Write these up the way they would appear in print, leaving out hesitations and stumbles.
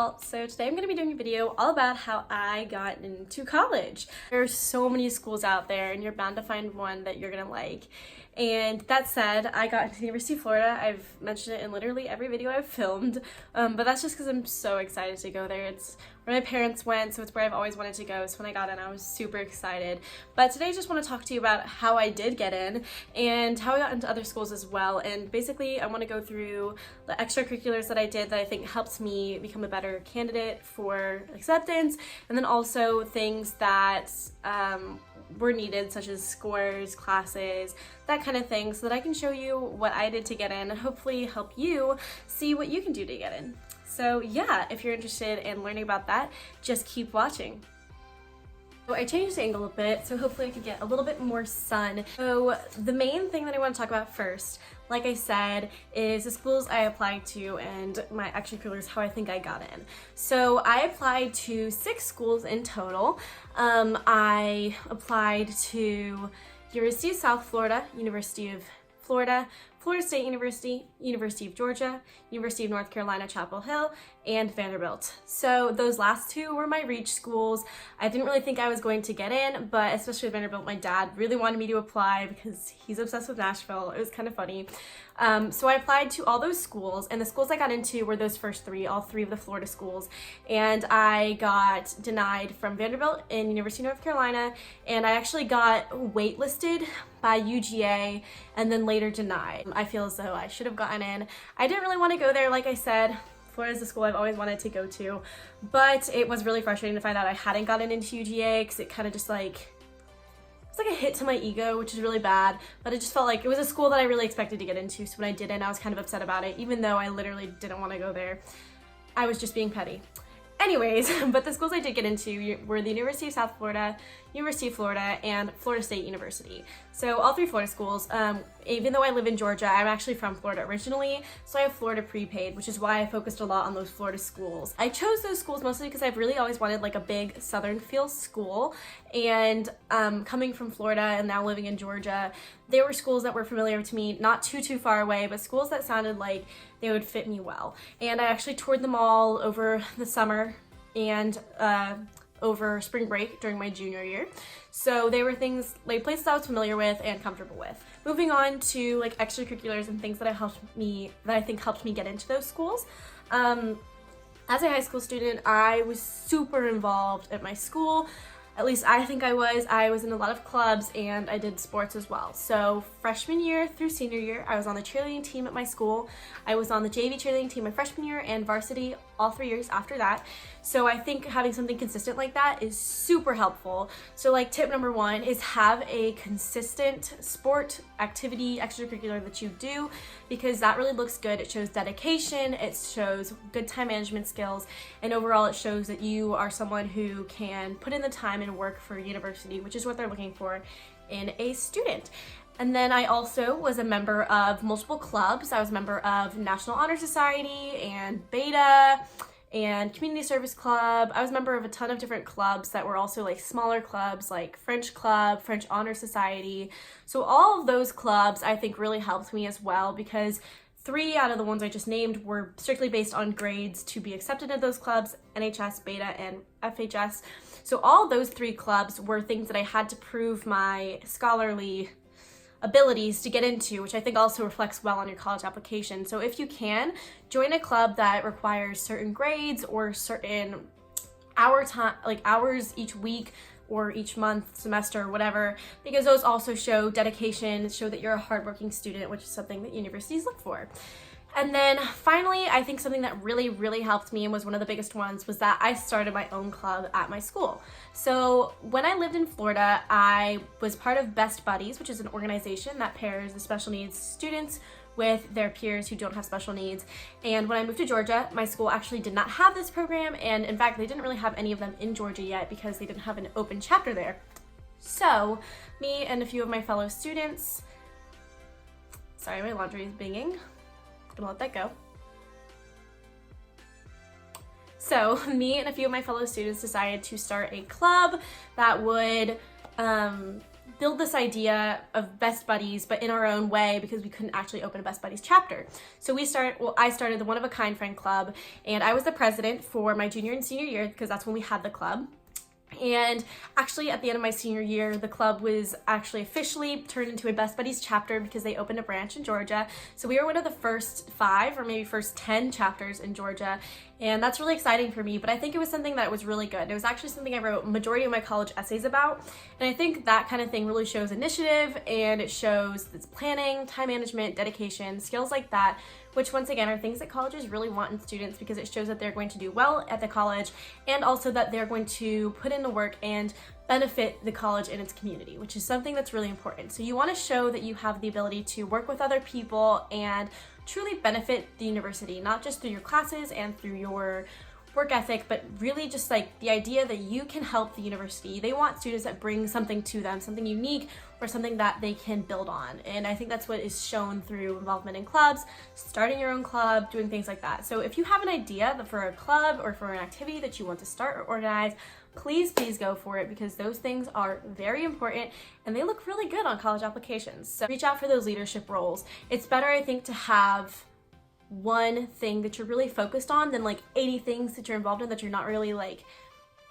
y'all. So today I'm going to be doing a video all about how I got into college. There's so many schools out there and you're bound to find one that you're going to like. And that said, I got into the University of Florida. I've mentioned it in literally every video I've filmed, but that's just because I'm so excited to go there. It's where my parents went, so it's where I've always wanted to go. So when I got in, I was super excited. But today I just want to talk to you about how I did get in and how I got into other schools as well. And basically, I want to go through the extracurriculars that I did that I think helped me become a better candidate for acceptance, and then also things that were needed, such as scores, classes, that kind of thing, so that I can show you what I did to get in and hopefully help you see what you can do to get in. So yeah, if you're interested in learning about that, just keep watching. So I changed the angle a bit, so hopefully I could get a little bit more sun. So the main thing that I want to talk about first, like I said, is the schools I applied to and my extracurriculars, how I think I got in. So I applied to 6 schools in total. I applied to University of South Florida, University of Florida, Florida State University, University of Georgia, University of North Carolina, Chapel Hill, and Vanderbilt. So those last 2 were my reach schools. I didn't really think I was going to get in, but especially with Vanderbilt, my dad really wanted me to apply because he's obsessed with Nashville. It was kind of funny. So I applied to all those schools, and the schools I got into were those first 3, all 3 of the Florida schools. And I got denied from Vanderbilt and University of North Carolina, and I actually got waitlisted by UGA and then later denied. I feel as though I should have gotten in. I didn't really want to go there, like I said. Florida is a school I've always wanted to go to, but it was really frustrating to find out I hadn't gotten into UGA because it kind of just it's like a hit to my ego, which is really bad, but it just felt like it was a school that I really expected to get into, so when I didn't, I was kind of upset about it, even though I literally didn't want to go there. I was just being petty. Anyways, but the schools I did get into were the University of South Florida, University of Florida, and Florida State University. So all 3 Florida schools. Even though I live in Georgia, I'm actually from Florida originally, so I have Florida prepaid, which is why I focused a lot on those Florida schools. I chose those schools mostly because I've really always wanted like a big Southern feel school, and coming from Florida and now living in Georgia, they were schools that were familiar to me, not too far away, but schools that sounded like they would fit me well. And I actually toured them all over the summer and over spring break during my junior year. So they were things like places I was familiar with and comfortable with. Moving on to like extracurriculars and things that I think helped me get into those schools. As a high school student, I was super involved at my school. At least I think I was. I was in a lot of clubs and I did sports as well. So freshman year through senior year, I was on the cheerleading team at my school. I was on the JV cheerleading team my freshman year and varsity all 3 years after that. So I think having something consistent like that is super helpful. So like tip number 1 is have a consistent sport activity, extracurricular that you do, because that really looks good. It shows dedication, it shows good time management skills, and overall it shows that you are someone who can put in the time and work for university, which is what they're looking for in a student. And then I also was a member of multiple clubs. I was a member of National Honor Society and Beta and Community Service Club. I was a member of a ton of different clubs that were also like smaller clubs like French Club, French Honor Society. So all of those clubs I think really helped me as well, because 3 out of the ones I just named were strictly based on grades to be accepted in those clubs: NHS, Beta, and FHS. So all those 3 clubs were things that I had to prove my scholarly abilities to get into, which I think also reflects well on your college application. So if you can, join a club that requires certain grades or certain hours each week or each month, semester, whatever, because those also show dedication, show that you're a hardworking student, which is something that universities look for. And then finally, I think something that really helped me and was one of the biggest ones was that I started my own club at my school. So when I lived in Florida, I was part of Best Buddies, which is an organization that pairs the special needs students with their peers who don't have special needs. And when I moved to Georgia, my school actually did not have this program, and in fact, they didn't really have any of them in Georgia yet because they didn't have an open chapter there. So me and a few of my fellow students, sorry, my laundry is binging. Gonna let that go. So me and a few of my fellow students decided to start a club that would build this idea of Best Buddies, but in our own way, because we couldn't actually open a Best Buddies chapter. So I started the One of a Kind Friend Club, and I was the president for my junior and senior year, because that's when we had the club. And actually at the end of my senior year, the club was actually officially turned into a Best Buddies chapter because they opened a branch in Georgia. So we were one of the first 5 or maybe first 10 chapters in Georgia. And that's really exciting for me, but I think it was something that was really good. It was actually something I wrote majority of my college essays about. And I think that kind of thing really shows initiative, and it shows this planning, time management, dedication, skills like that, which once again are things that colleges really want in students, because it shows that they're going to do well at the college, and also that they're going to put in the work and benefit the college and its community, which is something that's really important. So you want to show that you have the ability to work with other people and truly benefit the university, not just through your classes and through your work ethic, but really just like the idea that you can help the university. They want students that bring something to them, something unique or something that they can build on. And I think that's what is shown through involvement in clubs, starting your own club, doing things like that. So if you have an idea for a club or for an activity that you want to start or organize, please go for it, because those things are very important and they look really good on college applications. So reach out for those leadership roles. It's better, I think, to have one thing that you're really focused on than like 80 things that you're involved in that you're not really like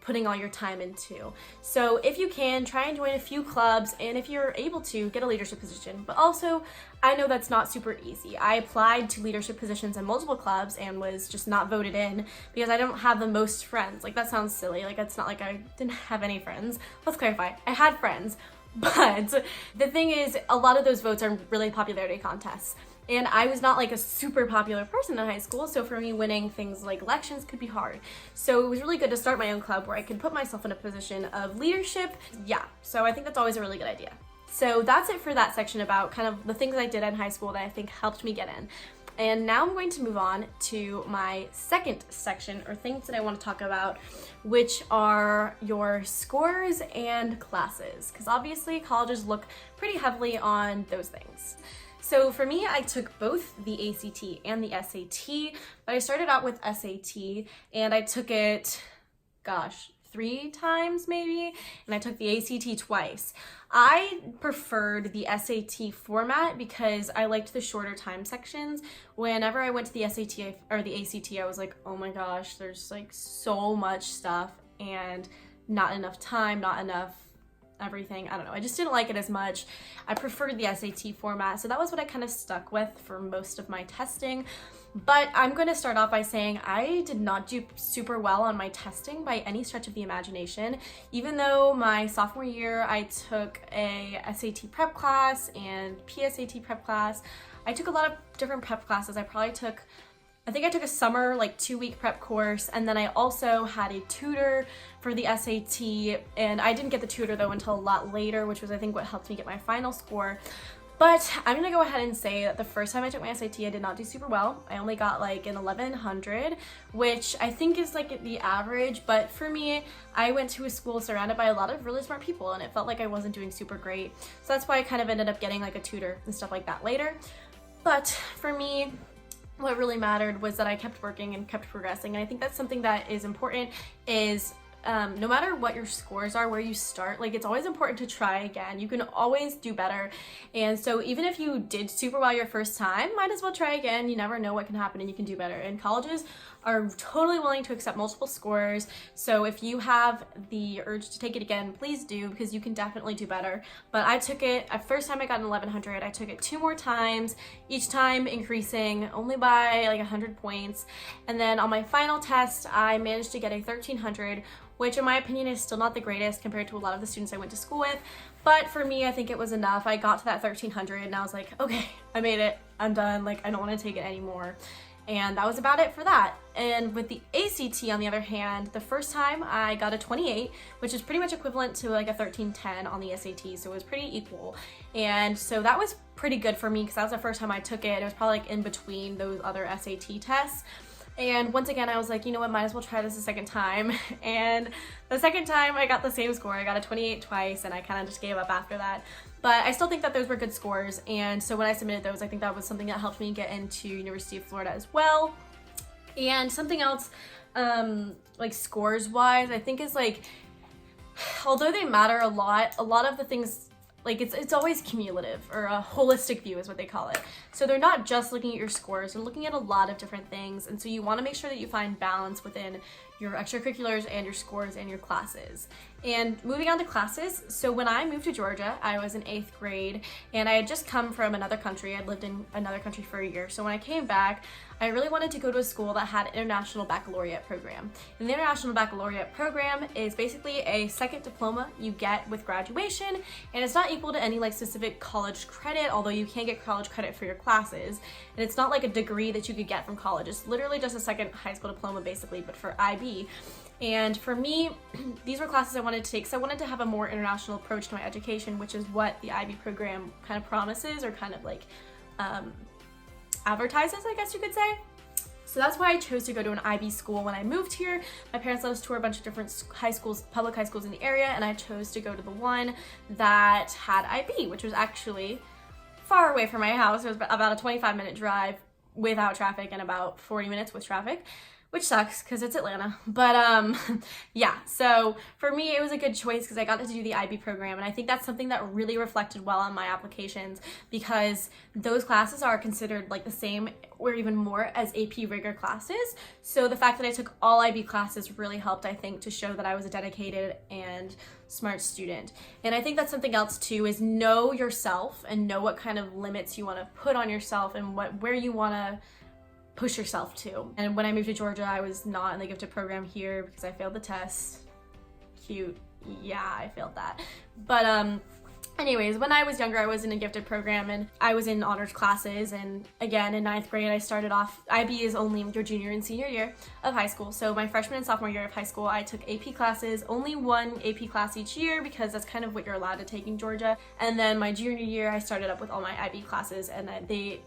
putting all your time into. So if you can, try and join a few clubs, and if you're able to, get a leadership position. But also, I know that's not super easy. I applied to leadership positions in multiple clubs and was just not voted in because I don't have the most friends. Like, that sounds silly. Like, it's not like I didn't have any friends. Let's clarify. I had friends, but the thing is, a lot of those votes are really popularity contests. And I was not like a super popular person in high school, so for me, winning things like elections could be hard. So it was really good to start my own club where I could put myself in a position of leadership. Yeah, so I think that's always a really good idea. So that's it for that section about kind of the things I did in high school that I think helped me get in. And now I'm going to move on to my second section, or things that I want to talk about, which are your scores and classes, because obviously colleges look pretty heavily on those things. So for me, I took both the ACT and the SAT, but I started out with SAT and I took it, 3 times maybe, and I took the ACT twice. I preferred the SAT format because I liked the shorter time sections. Whenever I went to the SAT or the ACT, I was like, oh my gosh, there's like so much stuff and not enough time, not enough everything. I don't know. I just didn't like it as much. I preferred the SAT format, so that was what I kind of stuck with for most of my testing. But I'm going to start off by saying I did not do super well on my testing by any stretch of the imagination. Even though my sophomore year I took a SAT prep class and PSAT prep class, I took a lot of different prep classes. I think I took a summer, like 2-week prep course, and then I also had a tutor for the SAT, and I didn't get the tutor though until a lot later, which was I think what helped me get my final score. But I'm gonna go ahead and say that the first time I took my SAT, I did not do super well. I only got like an 1100, which I think is like the average, but for me, I went to a school surrounded by a lot of really smart people, and it felt like I wasn't doing super great. So that's why I kind of ended up getting like a tutor and stuff like that later. But for me, what really mattered was that I kept working and kept progressing. And I think that's something that is important, is no matter what your scores are, where you start, like, it's always important to try again. You can always do better. And so even if you did super well your first time, might as well try again. You never know what can happen and you can do better. And colleges are totally willing to accept multiple scores. So if you have the urge to take it again, please do, because you can definitely do better. But I took it, first time I got an 1100, I took it 2 more times, each time increasing only by like 100 points. And then on my final test, I managed to get a 1300, which in my opinion is still not the greatest compared to a lot of the students I went to school with. But for me, I think it was enough. I got to that 1300 and I was like, okay, I made it, I'm done. Like, I don't want to take it anymore. And that was about it for that. And with the ACT, on the other hand, the first time I got a 28, which is pretty much equivalent to like a 1310 on the SAT, so it was pretty equal. And so that was pretty good for me because that was the first time I took it. It was probably like in between those other SAT tests. And once again, I was like, you know what, might as well try this a second time. And the second time I got the same score. I got a 28 twice, and I kind of just gave up after that. But I still think that those were good scores. And so when I submitted those, I think that was something that helped me get into University of Florida as well. And something else, like scores wise, I think is like, although they matter a lot of the things like it's always cumulative, or a holistic view is what they call it. So they're not just looking at your scores, they're looking at a lot of different things. And so you want to make sure that you find balance within your extracurriculars and your scores and your classes. And moving on to classes, so when I moved to Georgia, I was in 8th grade and I had just come from another country. I'd lived in another country for a year. So when I came back, I really wanted to go to a school that had an International Baccalaureate program. And the International Baccalaureate program is basically a second diploma you get with graduation, and it's not equal to any like specific college credit, although you can get college credit for your classes. And it's not like a degree that you could get from college. It's literally just a second high school diploma basically, but for IB. And for me, these were classes I wanted to take, so I wanted to have a more international approach to my education, which is what the IB program kind of promises, or kind of like advertises, I guess you could say. So that's why I chose to go to an IB school when I moved here. My parents let us tour a bunch of different high schools, public high schools in the area, and I chose to go to the one that had IB, which was actually far away from my house. It was about a 25-minute drive without traffic and about 40 minutes with traffic, which sucks because it's Atlanta. But yeah, so for me it was a good choice because I got to do the IB program, and I think that's something that really reflected well on my applications, because those classes are considered like the same or even more as AP rigor classes. So the fact that I took all IB classes really helped, I think, to show that I was a dedicated and smart student. And I think that's something else too, is know yourself and know what kind of limits you want to put on yourself and where you want to push yourself to. And when I moved to Georgia, I was not in the gifted program here because I failed the test. Cute. Yeah, I failed that. But anyways, when I was younger, I was in a gifted program and I was in honors classes. And again, in 9th grade, I started off, IB is only your junior and senior year of high school. So my freshman and sophomore year of high school, I took AP classes, only one AP class each year because that's kind of what you're allowed to take in Georgia. And then my junior year, I started up with all my IB classes, and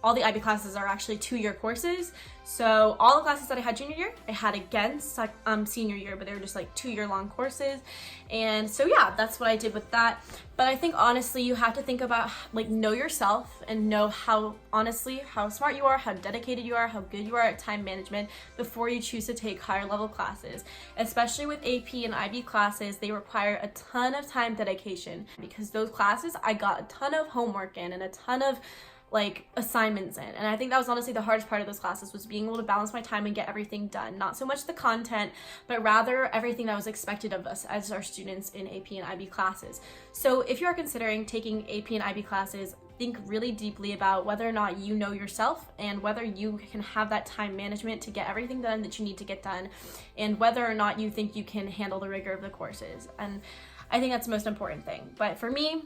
all the IB classes are actually 2-year courses. So all the classes that I had junior year, I had again senior year, but they were just like 2-year long courses. And so yeah, that's what I did with that. But I think honestly, you have to think about, like, know yourself and know how smart you are, how dedicated you are, how good you are at time management before you choose to take higher level classes. Especially with AP and IB classes, they require a ton of time dedication, because those classes, I got a ton of homework in and a ton of like assignments in. And I think that was honestly the hardest part of those classes, was being able to balance my time and get everything done. Not so much the content, but rather everything that was expected of us as our students in AP and IB classes. So if you are considering taking AP and IB classes, think really deeply about whether or not you know yourself and whether you can have that time management to get everything done that you need to get done, and whether or not you think you can handle the rigor of the courses. And I think that's the most important thing. But for me,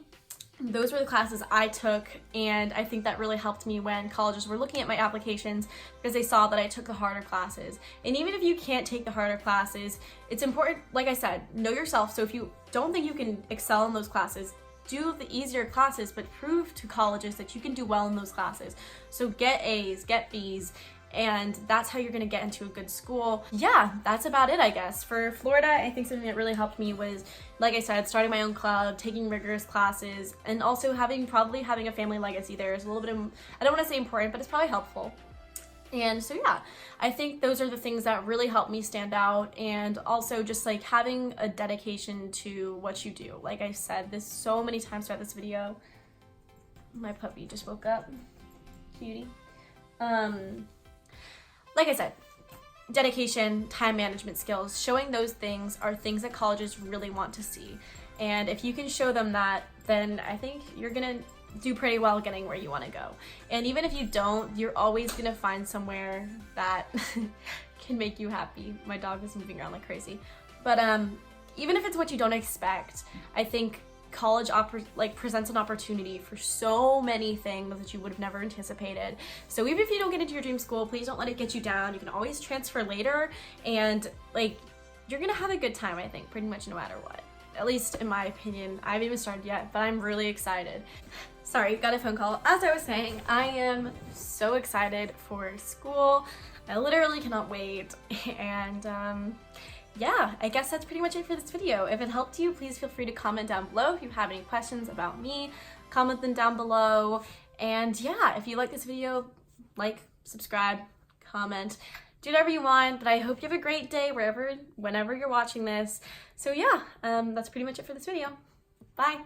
those were the classes I took, and I think that really helped me when colleges were looking at my applications, because they saw that I took the harder classes. And even if you can't take the harder classes, it's important, like I said, know yourself. So if you don't think you can excel in those classes, do the easier classes, but prove to colleges that you can do well in those classes. So get A's, get B's, and that's how you're gonna get into a good school. Yeah, that's about it, I guess. For Florida, I think something that really helped me was, like I said, starting my own club, taking rigorous classes, and also probably having a family legacy there is a little bit of, I don't wanna say important, but it's probably helpful. And so yeah, I think those are the things that really helped me stand out, and also just like having a dedication to what you do. Like I said this so many times throughout this video. My puppy just woke up. Cutie. Like I said, dedication, time management skills, showing those things are things that colleges really want to see. And if you can show them that, then I think you're gonna do pretty well getting where you want to go. And even if you don't, you're always gonna find somewhere that can make you happy. My dog is moving around like crazy. But even if it's what you don't expect, I think college presents an opportunity for so many things that you would have never anticipated. So even if you don't get into your dream school, please don't let it get you down. You can always transfer later, and like, you're gonna have a good time, I think, pretty much no matter what. At least in my opinion. I haven't even started yet, but I'm really excited. Sorry, got a phone call. As I was saying, I am so excited for school. I literally cannot wait. And yeah, I guess that's pretty much it for this video. If it helped you, please feel free to comment down below. If you have any questions about me, comment them down below. And yeah, if you like this video, like, subscribe, comment, do whatever you want. But I hope you have a great day whenever you're watching this. So yeah, that's pretty much it for this video. Bye.